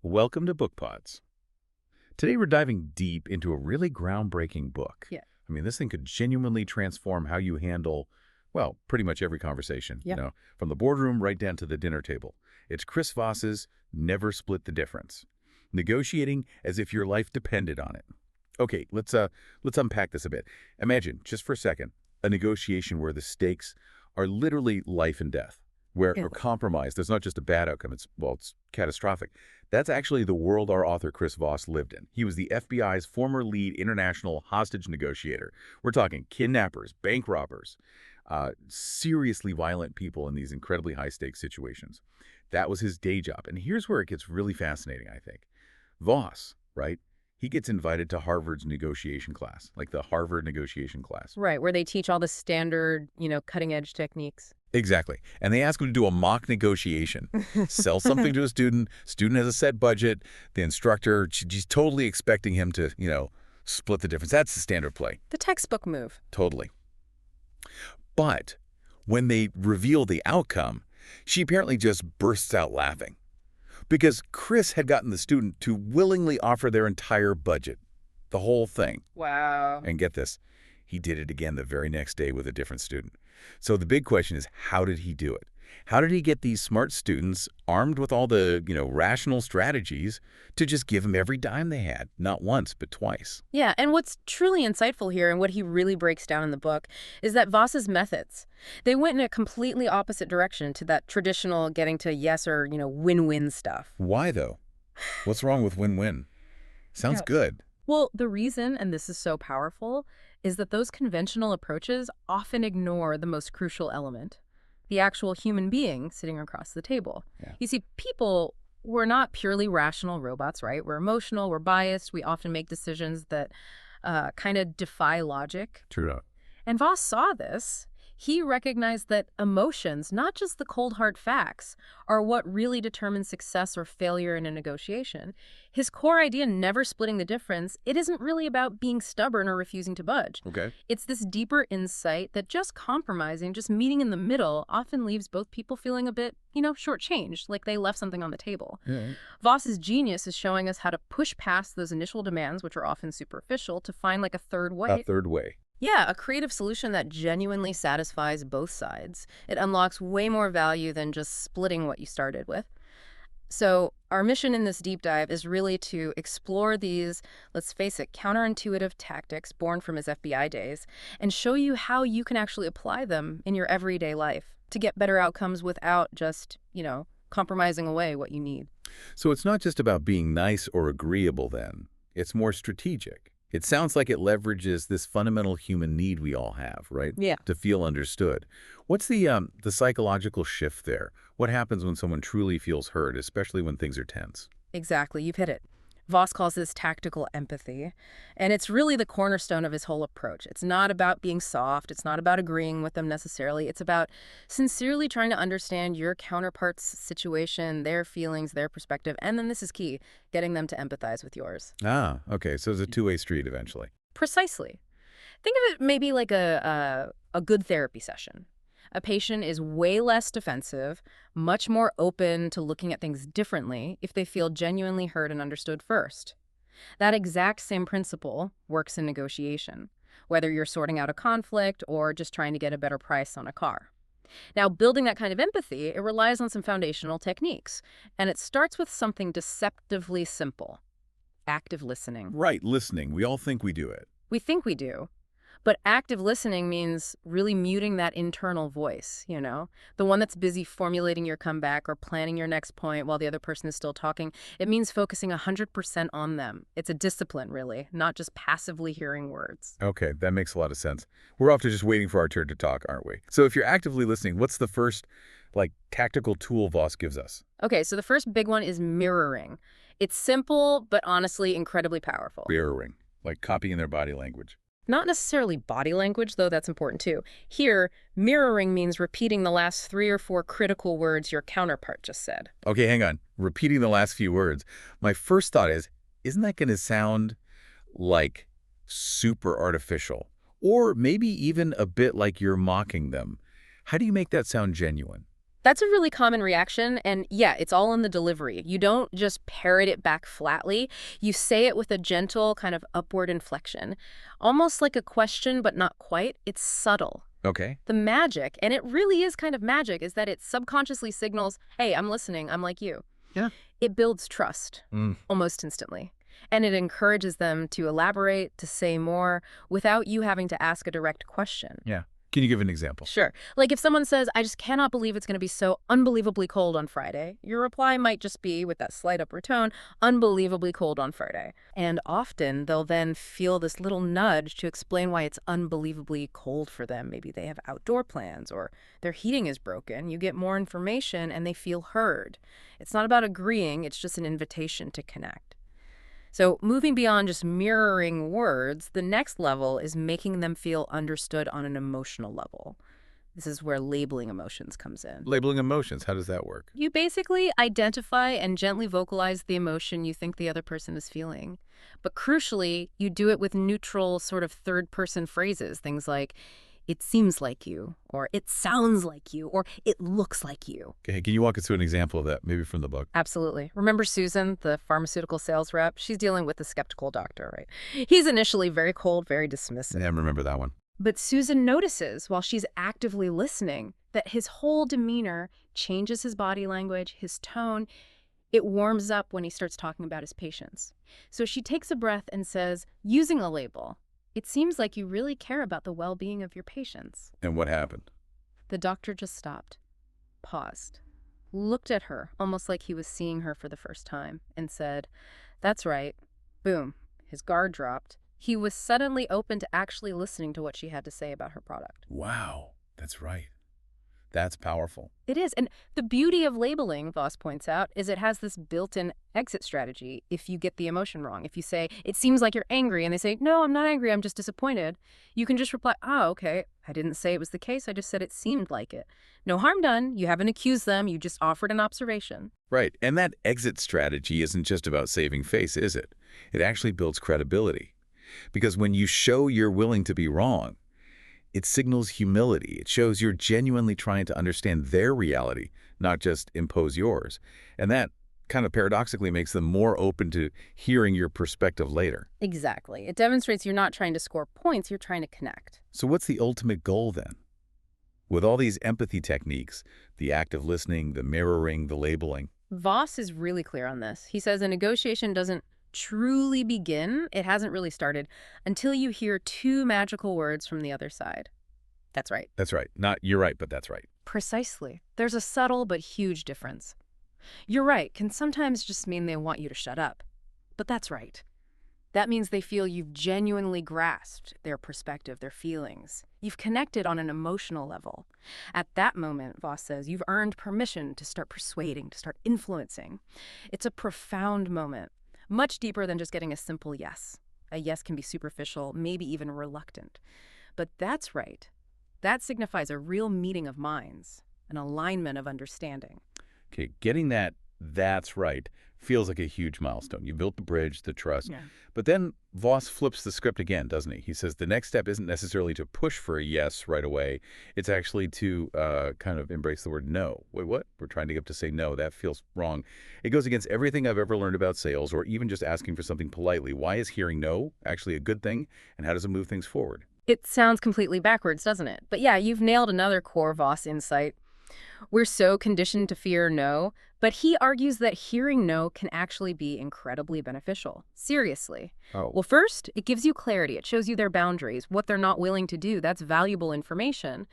Welcome to BookPods. Today we're diving deep into a really groundbreaking book. Yeah. I mean, this thing could genuinely transform how you handle, well, pretty much every conversation, Yeah. from the boardroom right down to the dinner table. It's Chris Voss's Never Split the Difference. Negotiating as if your life depended on it. Okay, let's unpack this a bit. Imagine, just for a second, a negotiation where the stakes are literally life and death, where Yeah. a compromise, there's not just a bad outcome, it's catastrophic. That's actually the world our author Chris Voss lived in. He was the FBI's former lead international hostage negotiator. We're talking kidnappers, bank robbers, seriously violent people in these incredibly high-stakes situations. That was his day job. And here's where it gets really fascinating, I think. Voss, right? He gets invited to Harvard's negotiation class, like the Harvard negotiation class. Right, where they teach all the standard, cutting-edge techniques. Exactly. And they ask him to do a mock negotiation. Sell something to a student. Student has a set budget. The instructor, she's totally expecting him to, split the difference. That's the standard play. The textbook move. Totally. But when they reveal the outcome, she apparently just bursts out laughing. Because Chris had gotten the student to willingly offer their entire budget. The whole thing. Wow. And get this, he did it again the very next day with a different student. So the big question is, how did he do it? How did he get these smart students armed with all the, rational strategies to just give him every dime they had? Not once, but twice. Yeah, and what's truly insightful here and what he really breaks down in the book is that Voss's methods, they went in a completely opposite direction to that traditional getting to yes or, win-win stuff. Why, though? What's wrong with win-win? Sounds good. Well, the reason, and this is so powerful, is that those conventional approaches often ignore the most crucial element, the actual human being sitting across the table. Yeah. You see, people, we're not purely rational robots, right? We're emotional, we're biased, we often make decisions that kind of defy logic. True. And Voss saw this. He recognized that emotions, not just the cold hard facts, are what really determine success or failure in a negotiation. His core idea, never splitting the difference, it isn't really about being stubborn or refusing to budge. Okay. It's this deeper insight that just compromising, just meeting in the middle, often leaves both people feeling a bit, shortchanged, like they left something on the table. Yeah. Voss's genius is showing us how to push past those initial demands, which are often superficial, to find like a third way. A third way. Yeah, a creative solution that genuinely satisfies both sides. It unlocks way more value than just splitting what you started with. So our mission in this deep dive is really to explore these, let's face it, counterintuitive tactics born from his FBI days and show you how you can actually apply them in your everyday life to get better outcomes without just, compromising away what you need. So it's not just about being nice or agreeable then. It's more strategic. It sounds like it leverages this fundamental human need we all have, right? Yeah. To feel understood. What's the psychological shift there? What happens when someone truly feels heard, especially when things are tense? Exactly, you've hit it. Voss calls this tactical empathy, and it's really the cornerstone of his whole approach. It's not about being soft, it's not about agreeing with them necessarily, it's about sincerely trying to understand your counterpart's situation, their feelings, their perspective, and then this is key, getting them to empathize with yours. Ah, okay, so it's a two-way street eventually. Precisely. Think of it maybe like a good therapy session. A patient is way less defensive, much more open to looking at things differently if they feel genuinely heard and understood first. That exact same principle works in negotiation, whether you're sorting out a conflict or just trying to get a better price on a car. Now, building that kind of empathy, it relies on some foundational techniques, and it starts with something deceptively simple: active listening. Right, listening. We all think we do it. We think we do. But active listening means really muting that internal voice, the one that's busy formulating your comeback or planning your next point while the other person is still talking. It means focusing 100% on them. It's a discipline, really, not just passively hearing words. Okay, that makes a lot of sense. We're off to just waiting for our turn to talk, aren't we? So if you're actively listening, what's the first, tactical tool Voss gives us? Okay, so the first big one is mirroring. It's simple, but honestly incredibly powerful. Mirroring, like copying their body language. Not necessarily body language, though that's important too. Here, mirroring means repeating the last 3 or 4 critical words your counterpart just said. Okay, hang on. Repeating the last few words. My first thought is, isn't that going to sound like super artificial? Or maybe even a bit like you're mocking them. How do you make that sound genuine? That's a really common reaction, and yeah, it's all in the delivery. You don't just parrot it back flatly. You say it with a gentle kind of upward inflection, almost like a question, but not quite. It's subtle. Okay. The magic, and it really is kind of magic, is that it subconsciously signals, hey, I'm listening, I'm like you. Yeah. It builds trust almost instantly. And it encourages them to elaborate, to say more, without you having to ask a direct question. Yeah. Can you give an example? Sure. Like if someone says, I just cannot believe it's going to be so unbelievably cold on Friday, your reply might just be, with that slight upward tone, unbelievably cold on Friday. And often they'll then feel this little nudge to explain why it's unbelievably cold for them. Maybe they have outdoor plans or their heating is broken. You get more information and they feel heard. It's not about agreeing, it's just an invitation to connect. So moving beyond just mirroring words, the next level is making them feel understood on an emotional level. This is where labeling emotions comes in. Labeling emotions, how does that work? You basically identify and gently vocalize the emotion you think the other person is feeling. But crucially, you do it with neutral sort of third-person phrases, things like, it seems like you, or it sounds like you, or it looks like you. Okay, can you walk us through an example of that, maybe from the book? Absolutely. Remember Susan, the pharmaceutical sales rep? She's dealing with the skeptical doctor, right? He's initially very cold, very dismissive. Yeah, I remember that one. But Susan notices, while she's actively listening, that his whole demeanor changes, his body language, his tone. It warms up when he starts talking about his patients. So she takes a breath and says, using a label, it seems like you really care about the well-being of your patients. And what happened? The doctor just stopped, paused, looked at her almost like he was seeing her for the first time, and said, that's right. Boom. His guard dropped. He was suddenly open to actually listening to what she had to say about her product. Wow, that's right. That's powerful. It is. And the beauty of labeling, Voss points out, is it has this built-in exit strategy if you get the emotion wrong. If you say, it seems like you're angry, and they say, no, I'm not angry, I'm just disappointed, you can just reply, oh, okay, I didn't say it was the case, I just said it seemed like it. No harm done. You haven't accused them, you just offered an observation. Right, and that exit strategy isn't just about saving face, is it? It actually builds credibility. Because when you show you're willing to be wrong, it signals humility. It shows you're genuinely trying to understand their reality, not just impose yours. And that kind of paradoxically makes them more open to hearing your perspective later. Exactly. It demonstrates you're not trying to score points, you're trying to connect. So what's the ultimate goal then? With all these empathy techniques, the active listening, the mirroring, the labeling. Voss is really clear on this. He says a negotiation doesn't truly begin, it hasn't really started, until you hear two magical words from the other side. That's right. That's right. Not you're right, but that's right. Precisely. There's a subtle but huge difference. You're right can sometimes just mean they want you to shut up. But that's right. That means they feel you've genuinely grasped their perspective, their feelings. You've connected on an emotional level. At that moment, Voss says, you've earned permission to start persuading, to start influencing. It's a profound moment. Much deeper than just getting a simple yes. A yes can be superficial, maybe even reluctant. But that's right. That signifies a real meeting of minds, an alignment of understanding. Okay, getting that's right feels like a huge milestone. You built the bridge, the trust. Yeah. But then Voss flips the script again, doesn't he? He says the next step isn't necessarily to push for a yes right away. It's actually to kind of embrace the word no. Wait, what? We're trying to get up to say no. That feels wrong. It goes against everything I've ever learned about sales, or even just asking for something politely. Why is hearing no actually a good thing? And how does it move things forward? It sounds completely backwards, doesn't it? But yeah, you've nailed another core Voss insight. We're so conditioned to fear no, but he argues that hearing no can actually be incredibly beneficial. Seriously. Oh. Well, first, it gives you clarity. It shows you their boundaries, what they're not willing to do. That's valuable information.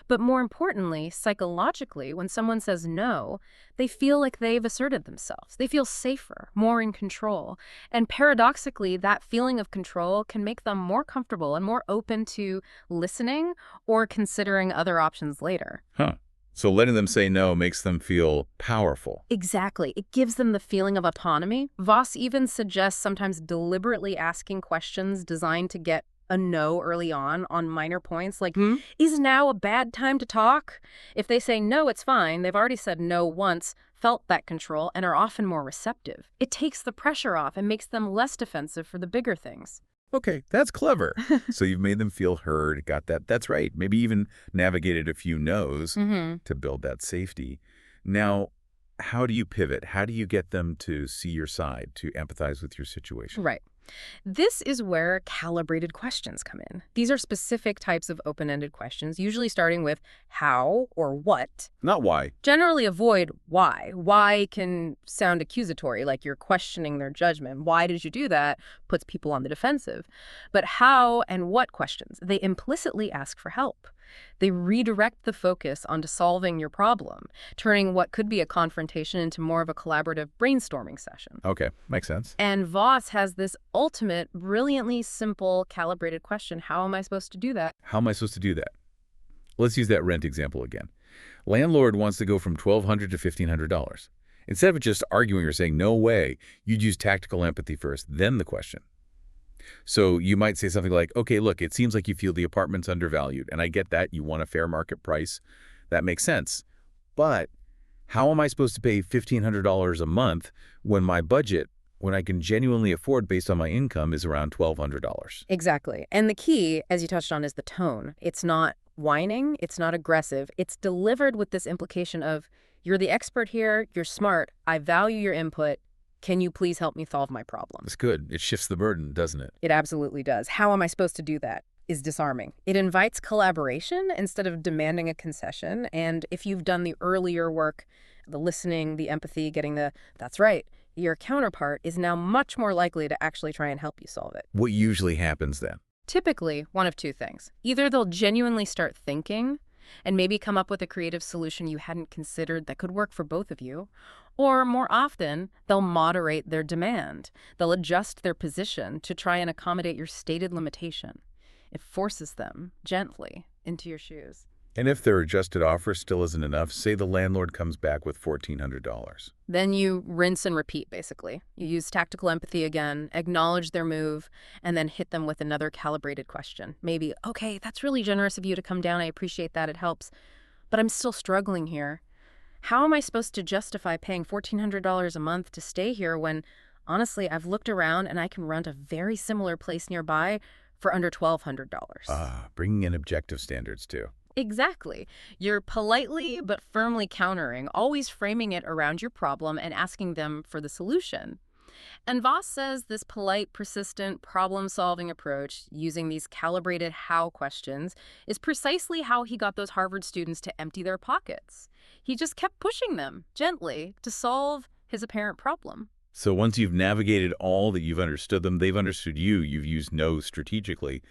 But more importantly, psychologically, when someone says no, they feel like they've asserted themselves. They feel safer, more in control. And paradoxically, that feeling of control can make them more comfortable and more open to listening or considering other options later. Huh. So letting them say no makes them feel powerful. Exactly. It gives them the feeling of autonomy. Voss even suggests sometimes deliberately asking questions designed to get a no early on minor points, like, is now a bad time to talk? If they say no, it's fine. They've already said no once, felt that control, and are often more receptive. It takes the pressure off and makes them less defensive for the bigger things. Okay, that's clever. So you've made them feel heard, got that. That's right. Maybe even navigated a few no's Mm-hmm. to build that safety. Now, how do you pivot? How do you get them to see your side, to empathize with your situation? Right. This is where calibrated questions come in. These are specific types of open-ended questions, usually starting with how or what. Not why. Generally avoid why. Why can sound accusatory, like you're questioning their judgment. Why did you do that? Puts people on the defensive. But how and what questions? They implicitly ask for help. They redirect the focus onto solving your problem, turning what could be a confrontation into more of a collaborative brainstorming session. Okay, makes sense. And Voss has this ultimate, brilliantly simple, calibrated question. How am I supposed to do that? How am I supposed to do that? Let's use that rent example again. Landlord wants to go from $1,200 to $1,500. Instead of just arguing or saying, no way, you'd use tactical empathy first, then the question. So you might say something like, okay, look, it seems like you feel the apartment's undervalued, and I get that. You want a fair market price. That makes sense. But how am I supposed to pay $1,500 a month when my budget, when I can genuinely afford based on my income, is around $1,200? Exactly. And the key, as you touched on, is the tone. It's not whining. It's not aggressive. It's delivered with this implication of, you're the expert here. You're smart. I value your input. Can you please help me solve my problem? That's good. It shifts the burden, doesn't it? It absolutely does. How am I supposed to do that? Is disarming. It invites collaboration instead of demanding a concession. And if you've done the earlier work, the listening, the empathy, getting the, that's right, your counterpart is now much more likely to actually try and help you solve it. What usually happens then? Typically, one of two things. Either they'll genuinely start thinking and maybe come up with a creative solution you hadn't considered that could work for both of you, or more often, they'll moderate their demand. They'll adjust their position to try and accommodate your stated limitation. It forces them, gently, into your shoes. And if their adjusted offer still isn't enough, say the landlord comes back with $1,400. Then you rinse and repeat, basically. You use tactical empathy again, acknowledge their move, and then hit them with another calibrated question. Maybe, okay, that's really generous of you to come down. I appreciate that. It helps. But I'm still struggling here. How am I supposed to justify paying $1,400 a month to stay here when, honestly, I've looked around and I can rent a very similar place nearby for under $1,200? Bringing in objective standards, too. Exactly. You're politely but firmly countering, always framing it around your problem and asking them for the solution. And Voss says this polite, persistent, problem-solving approach, using these calibrated how questions, is precisely how he got those Harvard students to empty their pockets. He just kept pushing them, gently, to solve his apparent problem. So once you've navigated all that you've understood them, they've understood you, you've used no strategically,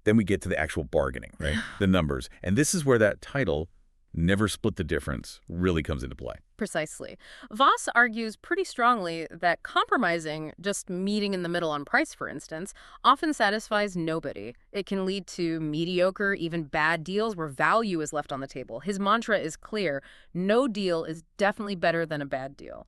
then we get to the actual bargaining, right? The numbers. And this is where that title, Never Split the Difference, really comes into play. Precisely. Voss argues pretty strongly that compromising, just meeting in the middle on price, for instance, often satisfies nobody. It can lead to mediocre, even bad deals where value is left on the table. His mantra is clear. No deal is definitely better than a bad deal.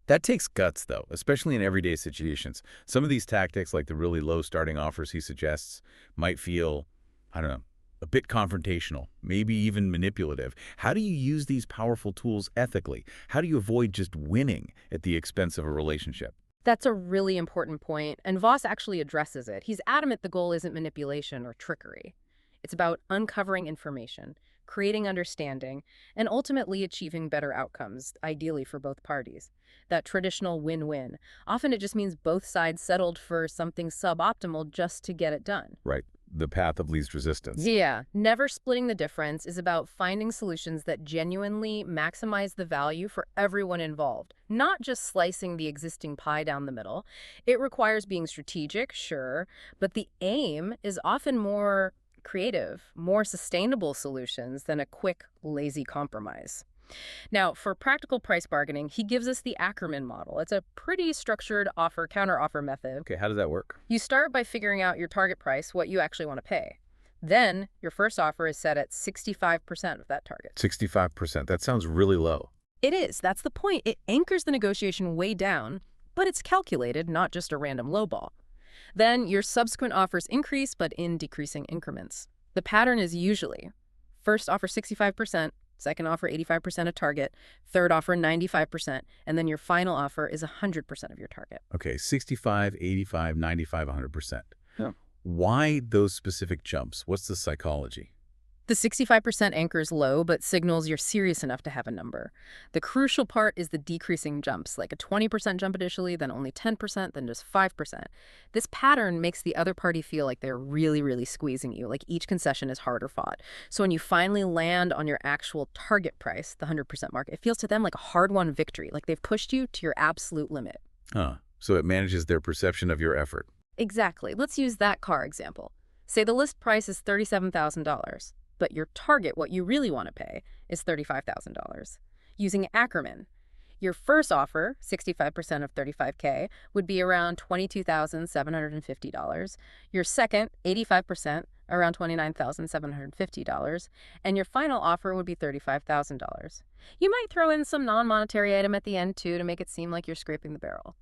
That takes guts, though, especially in everyday situations. Some of these tactics, like the really low starting offers he suggests, might feel, I don't know, a bit confrontational, maybe even manipulative. How do you use these powerful tools ethically? How do you avoid just winning at the expense of a relationship? That's a really important point, and Voss actually addresses it. He's adamant the goal isn't manipulation or trickery. It's about uncovering information, creating understanding, and ultimately achieving better outcomes, ideally for both parties. That traditional win-win. Often it just means both sides settled for something suboptimal just to get it done. Right. The path of least resistance. Yeah, never splitting the difference is about finding solutions that genuinely maximize the value for everyone involved, not just slicing the existing pie down the middle. It requires being strategic, sure, but the aim is often more creative, more sustainable solutions than a quick, lazy compromise. Now, for practical price bargaining, he gives us the Ackerman model. It's a pretty structured offer-counteroffer method. Okay, how does that work? You start by figuring out your target price, what you actually want to pay. Then, your first offer is set at 65% of that target. 65%. That sounds really low. It is. That's the point. It anchors the negotiation way down, but it's calculated, not just a random lowball. Then, your subsequent offers increase, but in decreasing increments. The pattern is usually first offer 65%, second offer 85% of target, third offer 95%, and then your final offer is 100% of your target. Okay, 65, 85, 95, 100%. Huh. Why those specific jumps? What's the psychology? The 65% anchors low, but signals you're serious enough to have a number. The crucial part is the decreasing jumps, like a 20% jump initially, then only 10%, then just 5%. This pattern makes the other party feel like they're really, really squeezing you, like each concession is harder fought. So when you finally land on your actual target price, the 100% mark, it feels to them like a hard-won victory, like they've pushed you to your absolute limit. Huh. So it manages their perception of your effort. Exactly. Let's use that car example. Say the list price is $37,000. But your target, what you really want to pay, is $35,000. Using Ackerman, your first offer, 65% of $35K, would be around $22,750. Your second, 85%, around $29,750. And your final offer would be $35,000. You might throw in some non-monetary item at the end, too, to make it seem like you're scraping the barrel.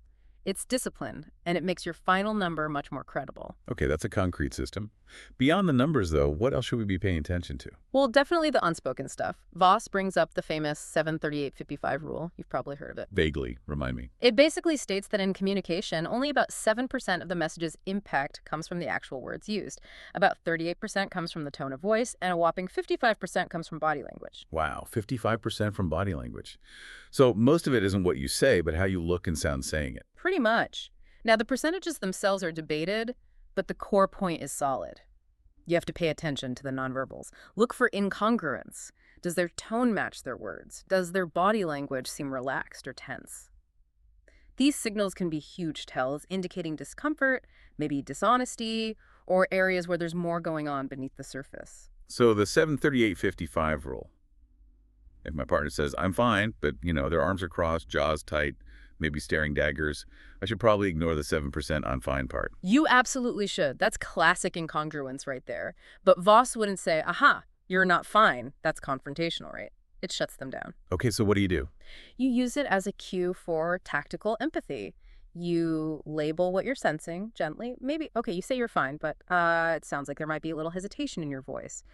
It's discipline, and it makes your final number much more credible. Okay, that's a concrete system. Beyond the numbers, though, what else should we be paying attention to? Well, definitely the unspoken stuff. Voss brings up the famous 738-55 rule. You've probably heard of it. Vaguely, remind me. It basically states that in communication, only about 7% of the message's impact comes from the actual words used. About 38% comes from the tone of voice, and a whopping 55% comes from body language. Wow, 55% from body language. So most of it isn't what you say, but how you look and sound saying it. Pretty much. Now, the percentages themselves are debated, but the core point is solid. You have to pay attention to the nonverbals. Look for incongruence. Does their tone match their words? Does their body language seem relaxed or tense? These signals can be huge tells, indicating discomfort, maybe dishonesty, or areas where there's more going on beneath the surface. So the 738-55 rule. If my partner says, I'm fine, but, their arms are crossed, jaws tight, maybe staring daggers, I should probably ignore the 7% on fine part. You absolutely should. That's classic incongruence right there. But Voss wouldn't say, aha, you're not fine. That's confrontational, right? It shuts them down. Okay, so what do? You use it as a cue for tactical empathy. You label what you're sensing gently. Maybe, okay, you say you're fine, but it sounds like there might be a little hesitation in your voice.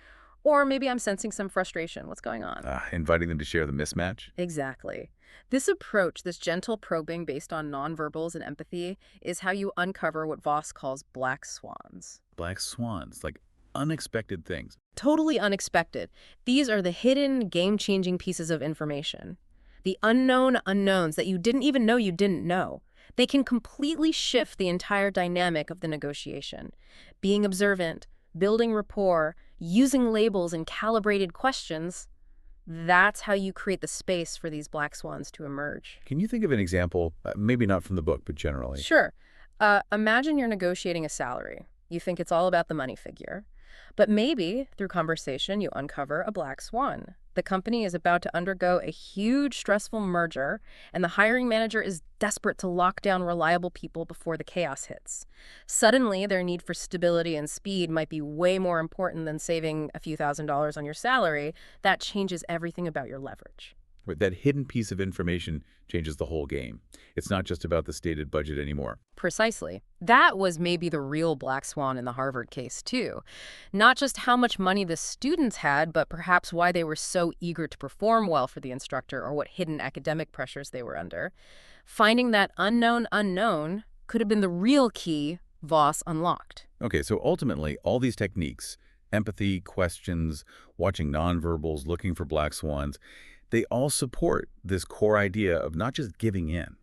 Or maybe I'm sensing some frustration. What's going on? Inviting them to share the mismatch? Exactly. This approach, this gentle probing based on nonverbals and empathy, is how you uncover what Voss calls black swans. Black swans, like unexpected things. Totally unexpected. These are the hidden, game-changing pieces of information. The unknown unknowns that you didn't even know you didn't know. They can completely shift the entire dynamic of the negotiation. Being observant, building rapport, using labels and calibrated questions, that's how you create the space for these black swans to emerge. Can you think of an example, maybe not from the book, but generally? Sure. Imagine you're negotiating a salary. You think it's all about the money figure. But maybe, through conversation, you uncover a black swan. The company is about to undergo a huge, stressful merger, and the hiring manager is desperate to lock down reliable people before the chaos hits. Suddenly, their need for stability and speed might be way more important than saving a few $1,000s on your salary. That changes everything about your leverage. That hidden piece of information changes the whole game. It's not just about the stated budget anymore. Precisely. That was maybe the real black swan in the Harvard case, too. Not just how much money the students had, but perhaps why they were so eager to perform well for the instructor or what hidden academic pressures they were under. Finding that unknown unknown could have been the real key Voss unlocked. Okay, so ultimately, all these techniques, empathy, questions, watching nonverbals, looking for black swans, they all support this core idea of not just giving in.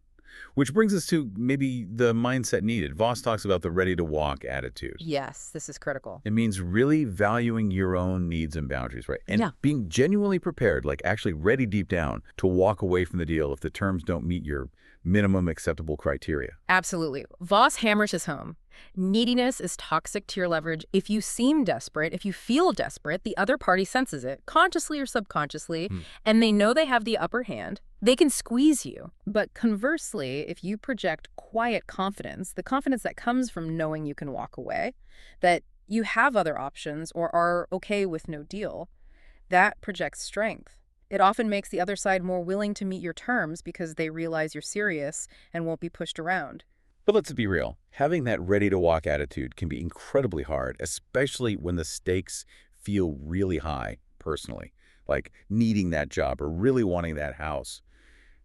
Which brings us to maybe the mindset needed. Voss talks about the ready-to-walk attitude. Yes, this is critical. It means really valuing your own needs and boundaries, right? And being genuinely prepared, like actually ready deep down to walk away from the deal if the terms don't meet your minimum acceptable criteria. Absolutely. Voss hammers his home. Neediness is toxic to your leverage. If you seem desperate, if you feel desperate, the other party senses it, consciously or subconsciously, and they know they have the upper hand. They can squeeze you. But conversely, if you project quiet confidence, the confidence that comes from knowing you can walk away, that you have other options or are okay with no deal, that projects strength. It often makes the other side more willing to meet your terms because they realize you're serious and won't be pushed around. But let's be real. Having that ready-to-walk attitude can be incredibly hard, especially when the stakes feel really high personally, like needing that job or really wanting that house.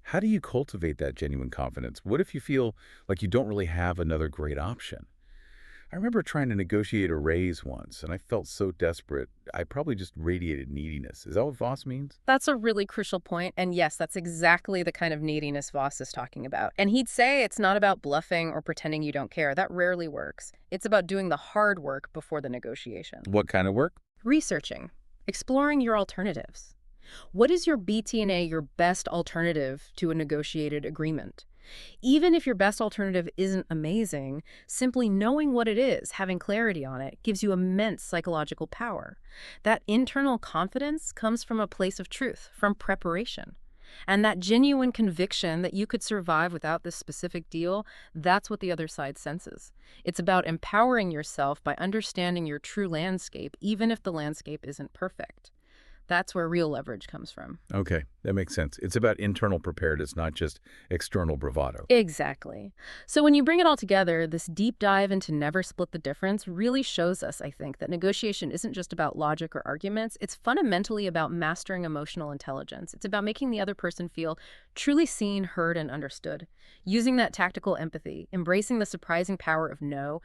How do you cultivate that genuine confidence? What if you feel like you don't really have another great option? I remember trying to negotiate a raise once, and I felt so desperate, I probably just radiated neediness. Is that what Voss means? That's a really crucial point, and yes, that's exactly the kind of neediness Voss is talking about. And he'd say it's not about bluffing or pretending you don't care. That rarely works. It's about doing the hard work before the negotiation. What kind of work? Researching, exploring your alternatives. What is your BT&A, your best alternative to a negotiated agreement? Even if your best alternative isn't amazing, simply knowing what it is, having clarity on it, gives you immense psychological power. That internal confidence comes from a place of truth, from preparation. And that genuine conviction that you could survive without this specific deal, that's what the other side senses. It's about empowering yourself by understanding your true landscape, even if the landscape isn't perfect. That's where real leverage comes from. Okay, that makes sense. It's about internal preparedness, not just external bravado. Exactly. So when you bring it all together, this deep dive into never split the difference really shows us, I think, that negotiation isn't just about logic or arguments. It's fundamentally about mastering emotional intelligence. It's about making the other person feel truly seen, heard, and understood. Using that tactical empathy, embracing the surprising power of no,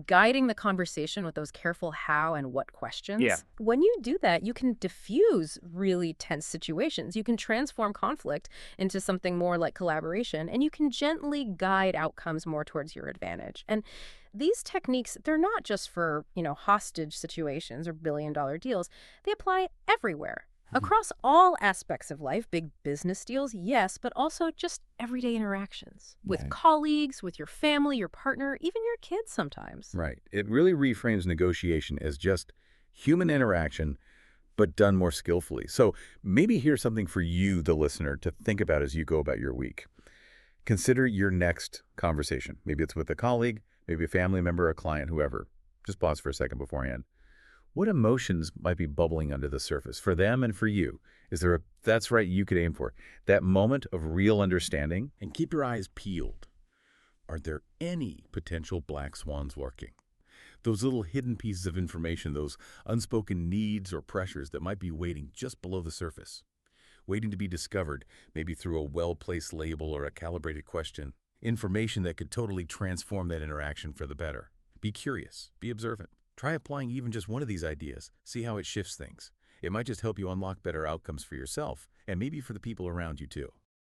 guiding the conversation with those careful how and what questions. Yeah. When you do that, you can diffuse really tense situations. You can transform conflict into something more like collaboration, and you can gently guide outcomes more towards your advantage. And these techniques, they're not just for, hostage situations or billion-dollar deals. They apply everywhere. Across all aspects of life, big business deals, yes, but also just everyday interactions with Right. colleagues, with your family, your partner, even your kids sometimes. Right. It really reframes negotiation as just human interaction, but done more skillfully. So maybe here's something for you, the listener, to think about as you go about your week. Consider your next conversation. Maybe it's with a colleague, maybe a family member, a client, whoever. Just pause for a second beforehand. What emotions might be bubbling under the surface for them and for you? Is there that's right, you could aim for that moment of real understanding? And keep your eyes peeled. Are there any potential black swans lurking? Those little hidden pieces of information, those unspoken needs or pressures that might be waiting just below the surface, waiting to be discovered, maybe through a well-placed label or a calibrated question. Information that could totally transform that interaction for the better. Be curious, be observant. Try applying even just one of these ideas. See how it shifts things. It might just help you unlock better outcomes for yourself and maybe for the people around you too.